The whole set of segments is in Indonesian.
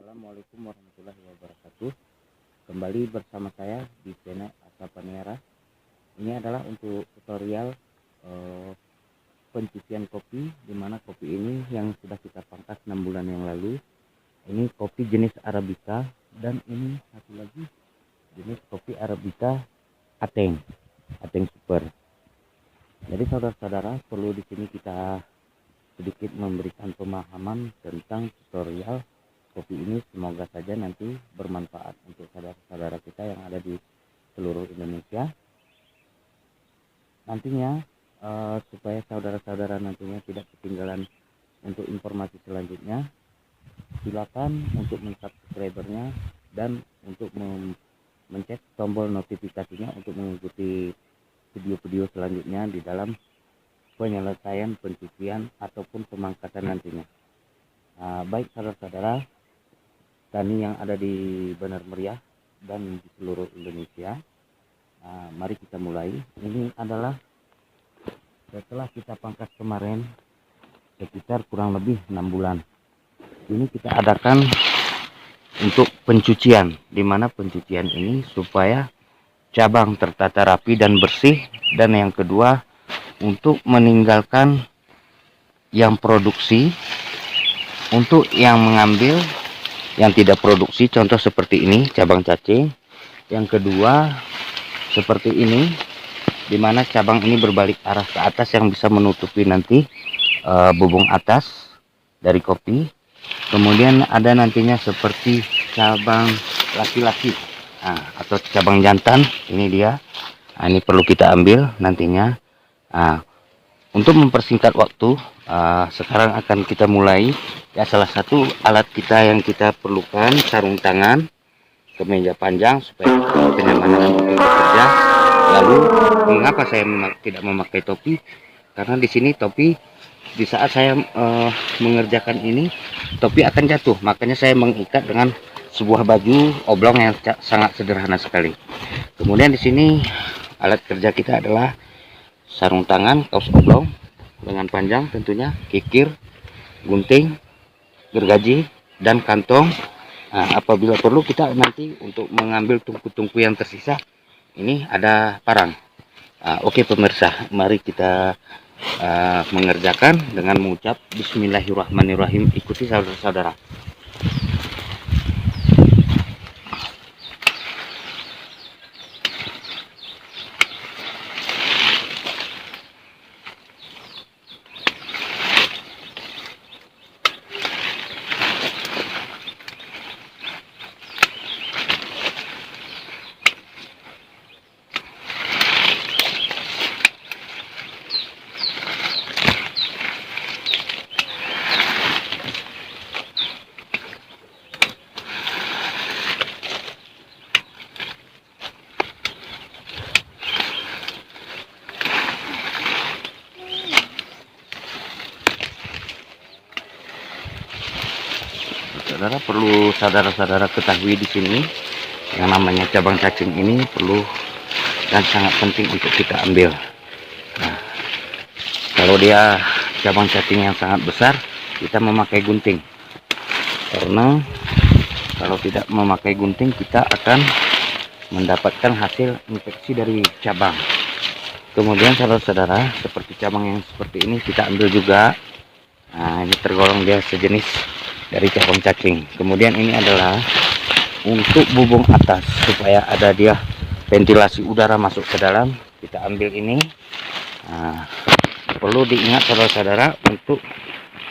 Assalamualaikum warahmatullahi wabarakatuh. Kembali bersama saya di channel Asa Paniara. Ini adalah untuk tutorial pencucian kopi, dimana kopi ini yang sudah kita pangkas 6 bulan yang lalu. Ini kopi jenis Arabica, dan ini satu lagi jenis kopi Arabica Ateng Super. Jadi saudara-saudara, perlu di sini kita sedikit memberikan pemahaman tentang tutorial kopi ini. Semoga saja nanti bermanfaat untuk saudara-saudara kita yang ada di seluruh Indonesia. Nantinya supaya saudara-saudara nantinya tidak ketinggalan untuk informasi selanjutnya, silakan untuk mensubscribernya dan untuk mencet tombol notifikasinya untuk mengikuti video-video selanjutnya di dalam penyelesaian pencucian ataupun pemangkasan nantinya. Baik saudara-saudara tani yang ada di Benar Meriah dan di seluruh Indonesia, mari kita mulai. Ini adalah setelah kita pangkas kemarin sekitar kurang lebih 6 bulan. Ini kita adakan untuk pencucian, dimana pencucian ini supaya cabang tertata rapi dan bersih, dan yang kedua untuk meninggalkan yang produksi untuk yang mengambil yang tidak produksi, contoh seperti ini cabang cacing. Yang kedua seperti ini, dimana cabang ini berbalik arah ke atas yang bisa menutupi nanti bubung atas dari kopi. Kemudian ada nantinya seperti cabang laki-laki atau cabang jantan, ini dia. Ini perlu kita ambil nantinya. Untuk mempersingkat waktu, sekarang akan kita mulai. Ya, salah satu alat kita yang kita perlukan sarung tangan, kemeja panjang supaya kenyamanan untuk bekerja. Lalu mengapa saya tidak memakai topi? Karena di sini topi, di saat saya mengerjakan ini, topi akan jatuh. Makanya saya mengikat dengan sebuah baju oblong yang sangat sederhana sekali. Kemudian di sini alat kerja kita adalah sarung tangan, kaos oblong, lengan panjang tentunya, kikir, gunting, gergaji, dan kantong. Apabila perlu kita nanti untuk mengambil tungku-tungku yang tersisa, ini ada parang. Oke pemirsa, mari kita mengerjakan dengan mengucap Bismillahirrahmanirrahim. Ikuti saudara-saudara. Saudara, perlu saudara-saudara ketahui di sini, yang namanya cabang cacing ini perlu dan sangat penting untuk kita ambil. Kalau dia cabang cacing yang sangat besar, kita memakai gunting, karena kalau tidak memakai gunting kita akan mendapatkan hasil infeksi dari cabang. Kemudian saudara-saudara, seperti cabang yang seperti ini kita ambil juga. Ini tergolong dia sejenis dari cabang cacing. Kemudian ini adalah untuk bubung atas supaya ada dia ventilasi udara masuk ke dalam. Kita ambil ini. Perlu diingat saudara-saudara, untuk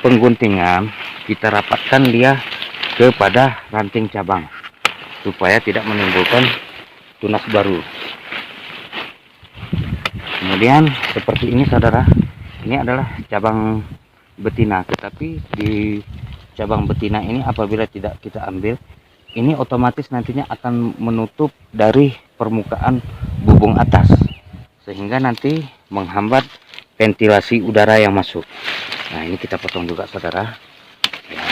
pengguntingan kita rapatkan dia kepada ranting cabang supaya tidak menimbulkan tunas baru. Kemudian seperti ini saudara, ini adalah cabang betina, tetapi di cabang betina ini apabila tidak kita ambil, ini otomatis nantinya akan menutup dari permukaan bubung atas, sehingga nanti menghambat ventilasi udara yang masuk. Ini kita potong juga saudara ya.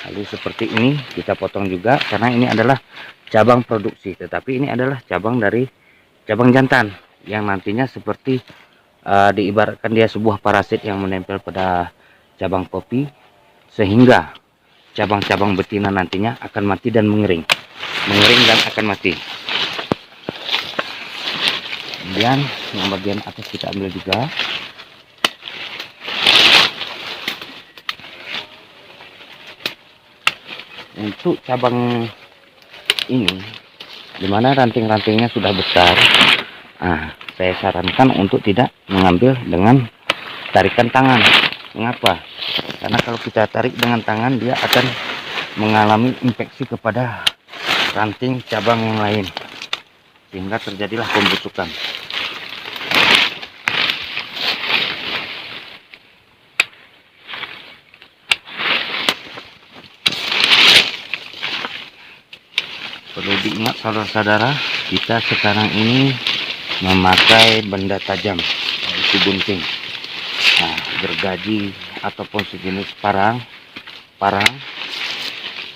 Lalu seperti ini kita potong juga, karena ini adalah cabang produksi, tetapi ini adalah cabang dari cabang jantan yang nantinya seperti diibaratkan dia sebuah parasit yang menempel pada cabang kopi, sehingga cabang-cabang betina nantinya akan mati dan mengering dan akan mati. Kemudian yang bagian atas kita ambil juga. Untuk cabang ini, dimana ranting-rantingnya sudah besar, saya sarankan untuk tidak mengambil dengan tarikan tangan. Mengapa? Karena kalau kita tarik dengan tangan, dia akan mengalami infeksi kepada ranting cabang yang lain, sehingga terjadilah pembusukan. Perlu diingat saudara-saudara, kita sekarang ini memakai benda tajam, yaitu gunting, gergaji ataupun sejenis parang.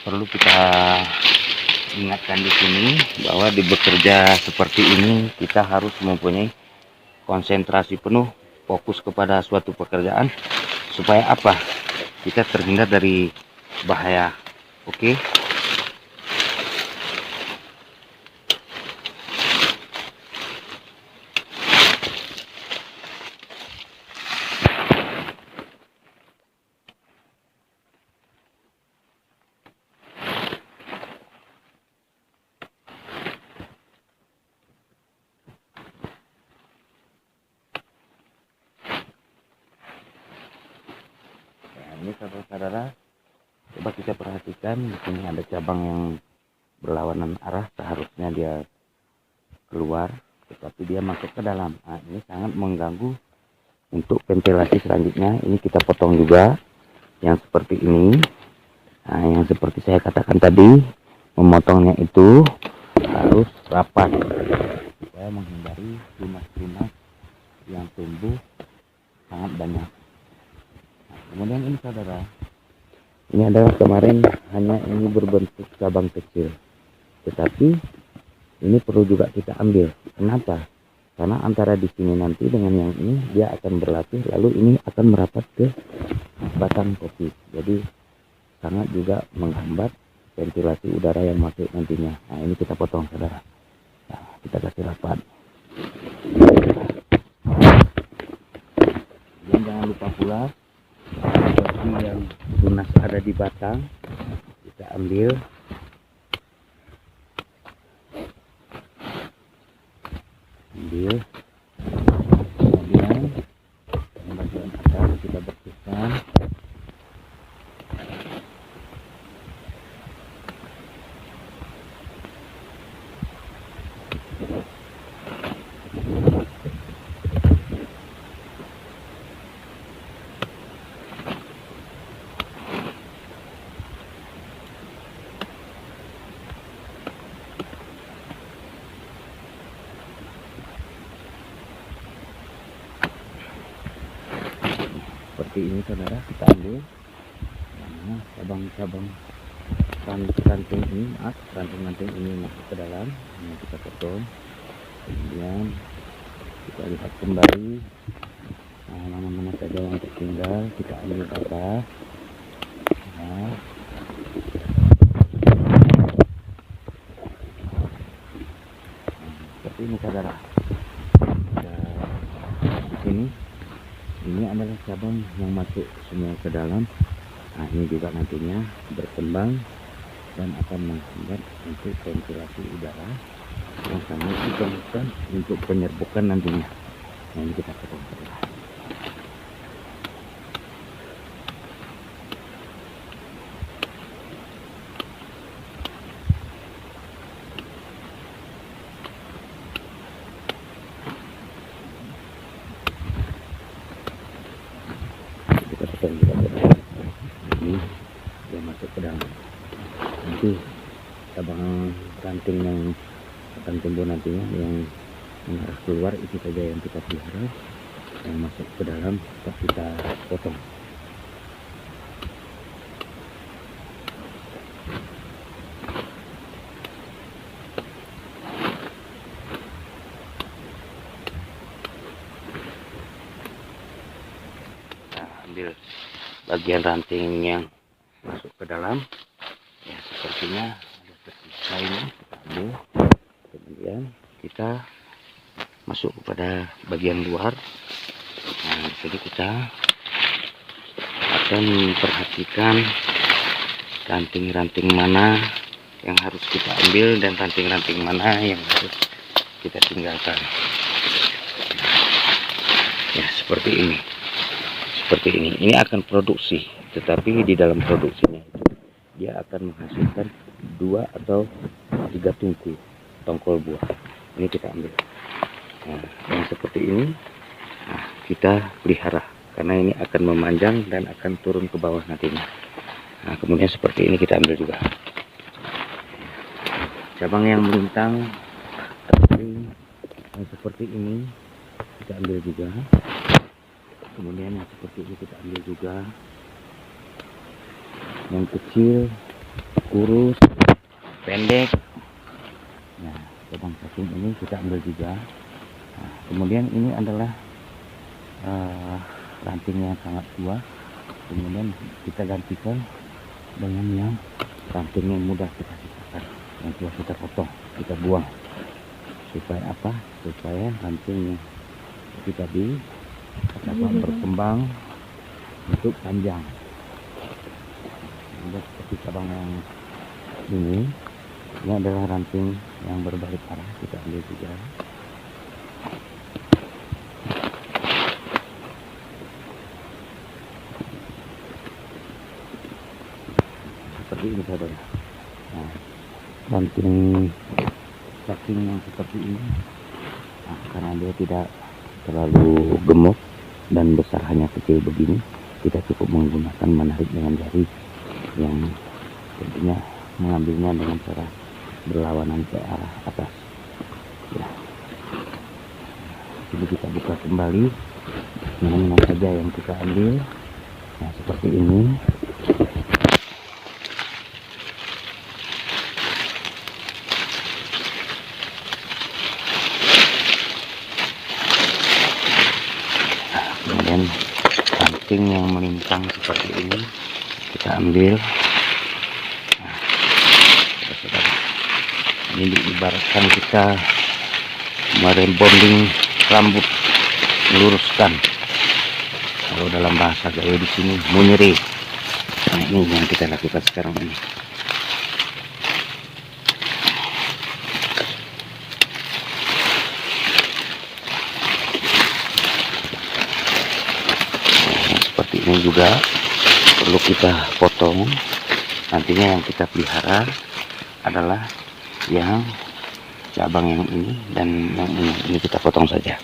Perlu kita ingatkan di sini bahwa di bekerja seperti ini kita harus mempunyai konsentrasi penuh, fokus kepada suatu pekerjaan, supaya apa? Kita terhindar dari bahaya. Oke. Ini saudara-saudara, coba kita perhatikan, di sini ada cabang yang berlawanan arah, seharusnya dia keluar, tetapi dia masuk ke dalam. Ini sangat mengganggu untuk ventilasi selanjutnya. Ini kita potong juga yang seperti ini. Yang seperti saya katakan tadi, memotongnya itu harus rapat supaya menghindari tunas-tunas yang tumbuh sangat banyak. Kemudian ini saudara, ini adalah kemarin hanya ini berbentuk cabang kecil, tetapi ini perlu juga kita ambil. Kenapa? Karena antara di sini nanti dengan yang ini dia akan berlatih, lalu ini akan merapat ke batang kopi. Jadi sangat juga menghambat ventilasi udara yang masuk nantinya. Ini kita potong saudara. Kita kasih rapat. Dan jangan lupa pula yang tunas ada di batang kita ambil. Kemudian yang bagian atas kita bersihkan. Seperti ini saudara, kita ambil cabang-cabang ranting ini masuk ke dalam. Ini kita potong, kemudian kita lihat kembali mana-mana saja yang tertinggal, kita ambil ke atas. Seperti ini saudara. Di sini ini adalah cabang yang masuk semua ke dalam. Ini juga nantinya berkembang dan akan menghambat untuk ventilasi udara yang sangat diperlukan untuk penyerbukan nantinya. Ini kita potong. Ini dia masuk ke dalam. Nanti cabang ranting yang akan tumbuh nantinya yang mengarah keluar itu saja yang kita pelihara, yang masuk ke dalam kita potong. Ambil bagian ranting yang masuk ke dalam. Ya, sepertinya ada tersisa ini, kita ambil. Kemudian kita masuk kepada bagian luar. Nah, di sini kita akan memperhatikan ranting-ranting mana yang harus kita ambil dan ranting-ranting mana yang harus kita tinggalkan. Ya, seperti ini. Ini akan produksi, tetapi di dalam produksinya itu dia akan menghasilkan 2 atau 3 tongkol buah. Ini kita ambil. Nah, yang seperti ini kita pelihara karena ini akan memanjang dan akan turun ke bawah nantinya. Nah, kemudian seperti ini kita ambil juga. Cabang yang melintang yang seperti ini kita ambil juga. Kemudian yang seperti ini kita ambil juga. Yang kecil, kurus, pendek. Nah, cabang cacing ini kita ambil juga. Nah, kemudian ini adalah ranting yang sangat tua. Kemudian kita gantikan dengan yang ranting yang mudah kita sisakan. Yang tua kita potong, kita buang. Supaya apa? Supaya ranting yang kita dapat berkembang untuk panjang. Ini seperti cabang yang ini adalah ranting yang berbalik arah, kita ambil juga. Seperti ini saudara. Nah, ranting cacing yang seperti ini, karena dia tidak terlalu gemuk dan besar, hanya kecil begini, kita cukup menggunakan menarik dengan jari yang tentunya mengambilnya dengan cara berlawanan ke arah atas. Ya. Jadi kita buka kembali mana saja yang kita ambil. Nah, seperti ini. Kemudian ranting yang melintang seperti ini kita ambil. Nah, ini diibaratkan kita merembonding rambut, meluruskan. Kalau dalam bahasa Gayo di sini munyeri. Nah, ini yang kita lakukan sekarang ini. Ini juga perlu kita potong. Nantinya yang kita pelihara adalah yang cabang yang ini dan yang ini kita potong saja.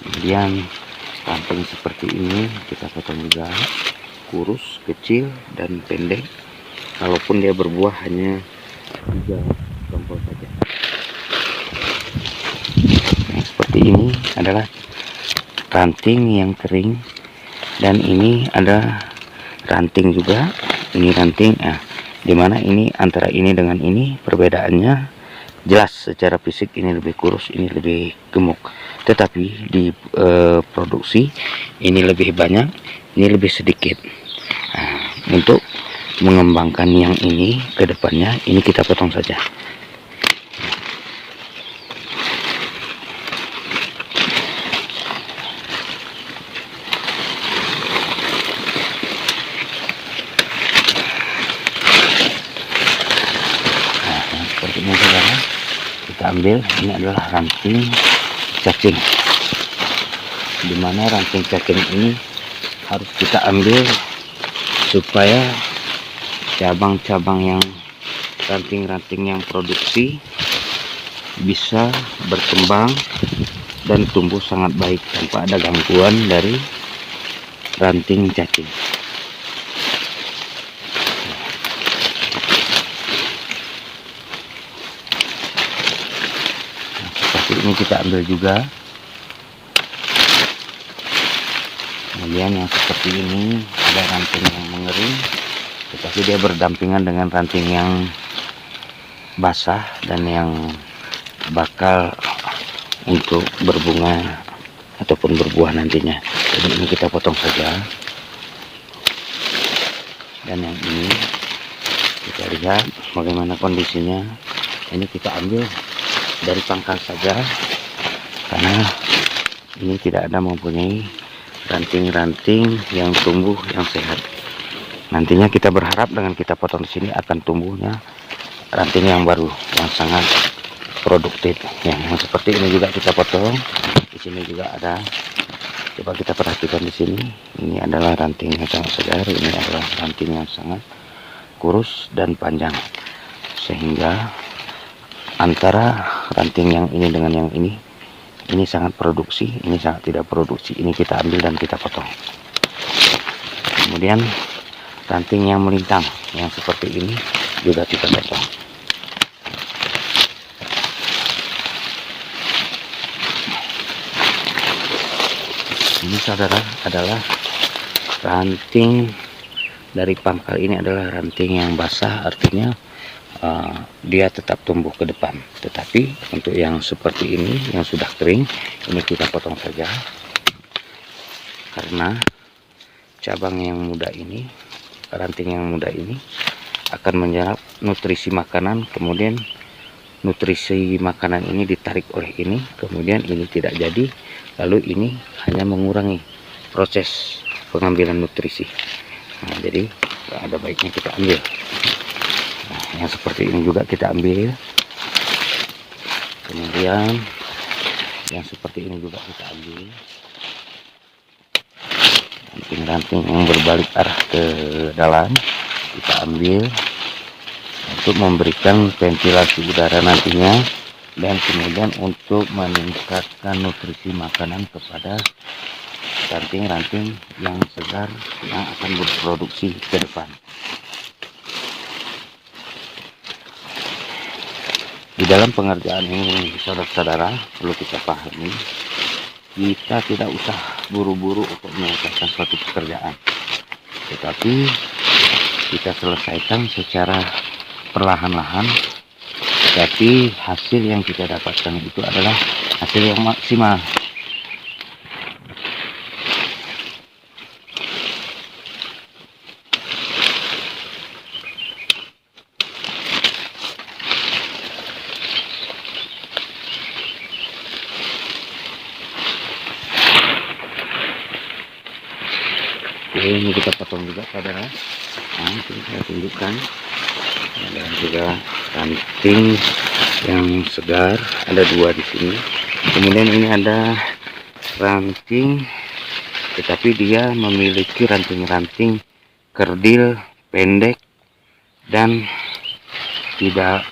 Kemudian ranting seperti ini kita potong juga, kurus, kecil dan pendek. Kalaupun dia berbuah hanya 3 tongkol saja. Nah, seperti ini adalah ranting yang kering, dan ini ada ranting juga. Ini ranting, dimana ini antara ini dengan ini perbedaannya jelas secara fisik. Ini lebih kurus, ini lebih gemuk. Tetapi di produksi ini lebih banyak, ini lebih sedikit. Nah, untuk mengembangkan yang ini ke depannya, ini kita potong saja. Seperti ini saudara, kita ambil. Ini adalah ranting cacing, dimana ranting cacing ini harus kita ambil supaya cabang-cabang yang ranting-ranting yang produksi bisa berkembang dan tumbuh sangat baik tanpa ada gangguan dari ranting cacing. Ini kita ambil juga. Kemudian yang seperti ini ada ranting yang mengering, tetapi dia berdampingan dengan ranting yang basah dan yang bakal untuk berbunga ataupun berbuah nantinya. Jadi ini kita potong saja, dan yang ini kita lihat bagaimana kondisinya. Ini kita ambil dari pangkal saja, karena ini tidak ada mempunyai ranting-ranting yang tumbuh yang sehat. Nantinya kita berharap dengan kita potong di sini akan tumbuhnya ranting yang baru yang sangat produktif. Yang seperti ini juga kita potong. Di sini juga ada. Coba kita perhatikan di sini. Ini adalah ranting yang sangat segar. Ini adalah ranting yang sangat kurus dan panjang, sehingga antara ranting yang ini dengan yang ini sangat produksi, ini sangat tidak produksi. Ini kita ambil dan kita potong. Kemudian ranting yang melintang yang seperti ini juga kita potong. Ini saudara adalah ranting dari pangkal. Ini adalah ranting yang basah, artinya dia tetap tumbuh ke depan. Tetapi untuk yang seperti ini yang sudah kering, ini kita potong saja, karena cabang yang muda ini, ranting yang muda ini akan menyerap nutrisi makanan, kemudian nutrisi makanan ini ditarik oleh ini, kemudian ini tidak jadi, lalu ini hanya mengurangi proses pengambilan nutrisi. Nah, jadi ada baiknya kita ambil. Nah, yang seperti ini juga kita ambil. Kemudian yang seperti ini juga kita ambil. Ranting-ranting yang berbalik arah ke dalam kita ambil untuk memberikan ventilasi udara nantinya, dan kemudian untuk meningkatkan nutrisi makanan kepada ranting-ranting yang segar yang akan berproduksi ke depan. Di dalam pengerjaan ini, saudara-saudara, perlu kita pahami, kita tidak usah buru-buru untuk menyelesaikan suatu pekerjaan, tetapi kita selesaikan secara perlahan-lahan, tapi hasil yang kita dapatkan itu adalah hasil yang maksimal. Oke, ini kita potong juga saudara. Nah, ini saya tunjukkan. Ada juga ranting yang segar, ada dua di sini. Kemudian ini ada ranting, tetapi dia memiliki ranting-ranting kerdil, pendek, dan tidak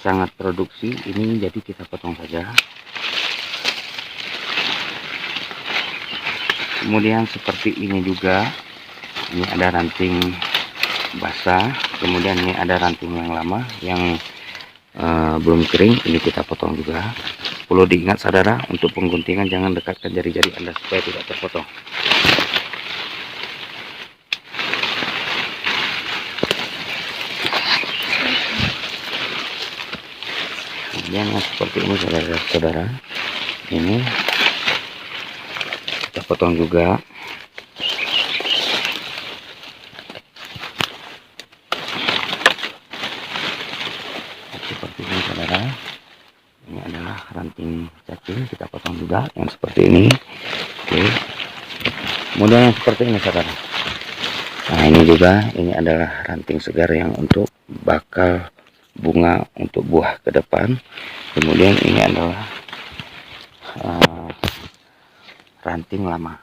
sangat produksi. Ini jadi kita potong saja. Kemudian seperti ini juga, ini ada ranting basah, kemudian ini ada ranting yang lama yang belum kering, ini kita potong juga. Perlu diingat saudara, untuk pengguntingan jangan dekatkan jari-jari Anda supaya tidak terpotong. Kemudian yang seperti ini saudara-saudara, ini kita potong juga. Seperti ini saudara, ini adalah ranting cacing, kita potong juga yang seperti ini. Oke. Kemudian yang seperti ini saudara, nah ini juga, ini adalah ranting segar yang untuk bakal bunga untuk buah ke depan. Kemudian ini adalah ranting lama,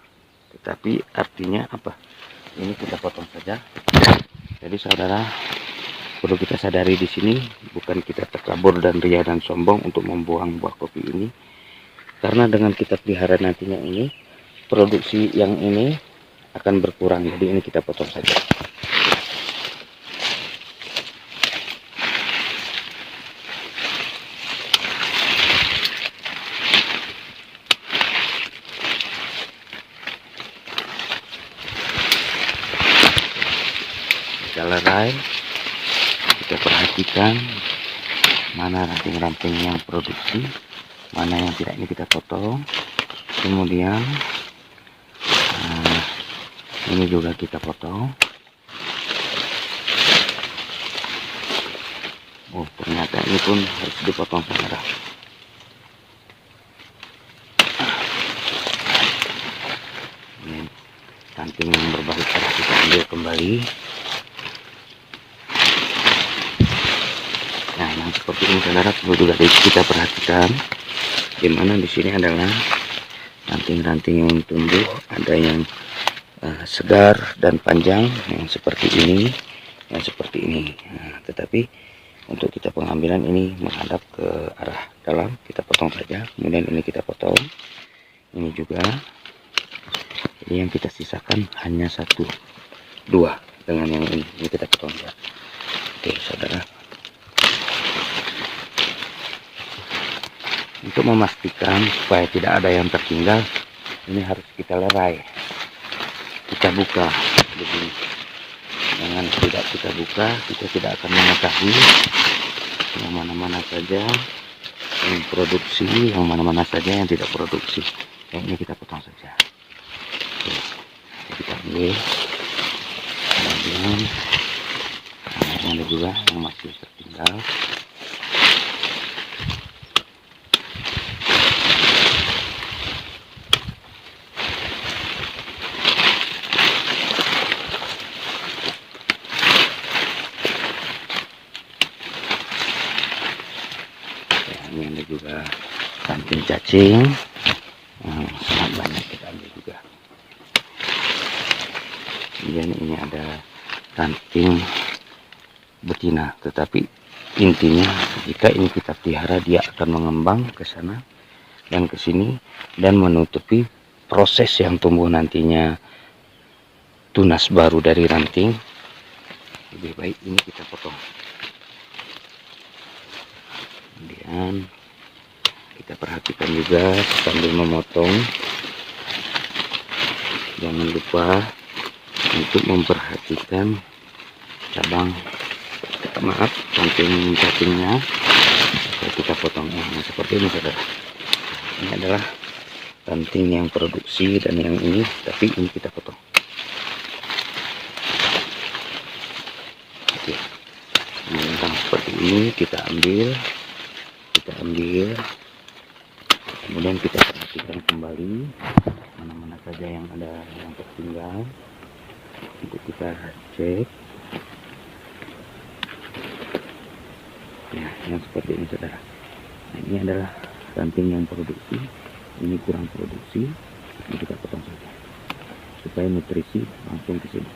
tetapi artinya apa, ini kita potong saja. Jadi saudara, perlu kita sadari di sini, bukan kita takabur dan ria dan sombong untuk membuang buah kopi ini, karena dengan kita pelihara nantinya ini, produksi yang ini akan berkurang. Jadi ini kita potong saja. Kita lerai, kita perhatikan mana ranting-ranting yang produksi, mana yang tidak ini kita potong. Kemudian ini juga kita potong. Oh, ternyata ini pun harus dipotong saudara. Ini ranting yang berbalik arah kita ambil kembali. Nah, yang seperti ini saudara perlu juga kita perhatikan, dimana di sini adalah ranting-ranting yang tumbuh, ada yang segar dan panjang, yang seperti ini, yang seperti ini. Nah, tetapi untuk kita pengambilan ini menghadap ke arah dalam, kita potong saja. Kemudian ini kita potong, ini juga. Jadi yang kita sisakan hanya 1, 2 dengan yang ini kita potong ya. Oke saudara. Untuk memastikan supaya tidak ada yang tertinggal, ini harus kita lerai, kita buka begini. Dengan tidak kita buka, kita tidak akan mengetahui yang mana-mana saja yang produksi, yang mana-mana saja yang tidak produksi. Yang ini kita potong saja. Oke, kita ambil. Kemudian ada juga yang masih tertinggal. Ini ada juga ranting cacing yang sangat banyak kita ambil juga. Kemudian ini ada ranting betina, tetapi intinya jika ini kita pelihara, dia akan mengembang ke sana dan ke sini dan menutupi proses yang tumbuh nantinya tunas baru dari ranting. Lebih baik ini kita potong. Kemudian kita perhatikan juga sambil memotong, jangan lupa untuk memperhatikan cabang, ranting-rantingnya kita potong. Nah, seperti ini saudara. Ini adalah ranting yang produksi dan yang ini, tapi ini kita potong. Oke, nah, seperti ini kita ambil, kemudian kita perhatikan kembali mana-mana saja yang ada yang tertinggal. Untuk kita cek ya, yang seperti ini saudara. Nah, ini adalah ranting yang produksi, ini kurang produksi, ini kita potong saja supaya nutrisi langsung ke sini.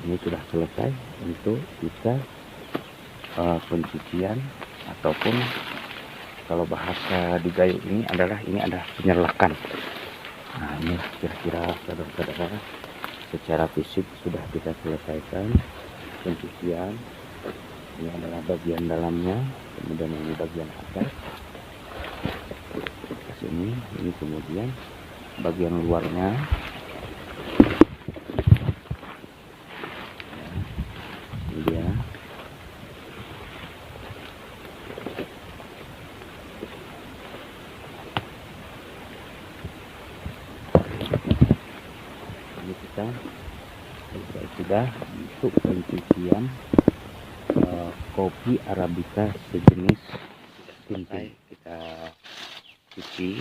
Ini sudah selesai untuk kita pencucian, ataupun kalau bahasa di Gayo ini adalah penyerlakan. Nah, ini kira-kira saudara-saudara secara fisik sudah kita selesaikan pencucian. Ini adalah bagian dalamnya, kemudian ini bagian atas ke sini, ini kemudian bagian luarnya. Dia ini kita sudah untuk pencucian kopi arabica sejenis tintai. Kita cuci,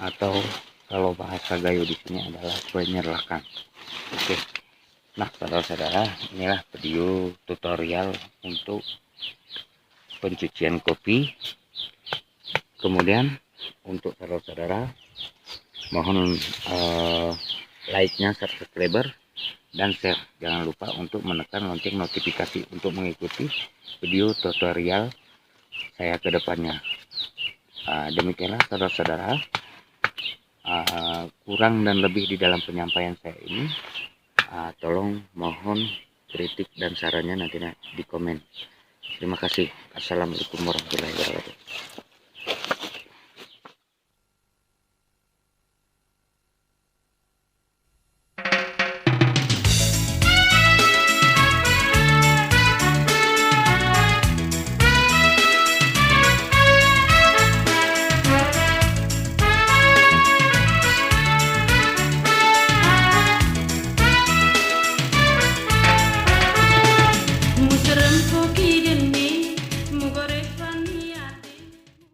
atau kalau bahasa Gayo di sini adalah penyerlakan. Oke. Nah, saudara-saudara, inilah video tutorial untuk pencucian kopi. Kemudian untuk saudara-saudara, mohon like-nya, subscriber, dan share. Jangan lupa untuk menekan lonceng notifikasi untuk mengikuti video tutorial saya ke depannya. Demikianlah saudara-saudara, kurang dan lebih di dalam penyampaian saya ini. Tolong mohon kritik dan sarannya nanti di komen. Terima kasih. Assalamualaikum warahmatullahi wabarakatuh.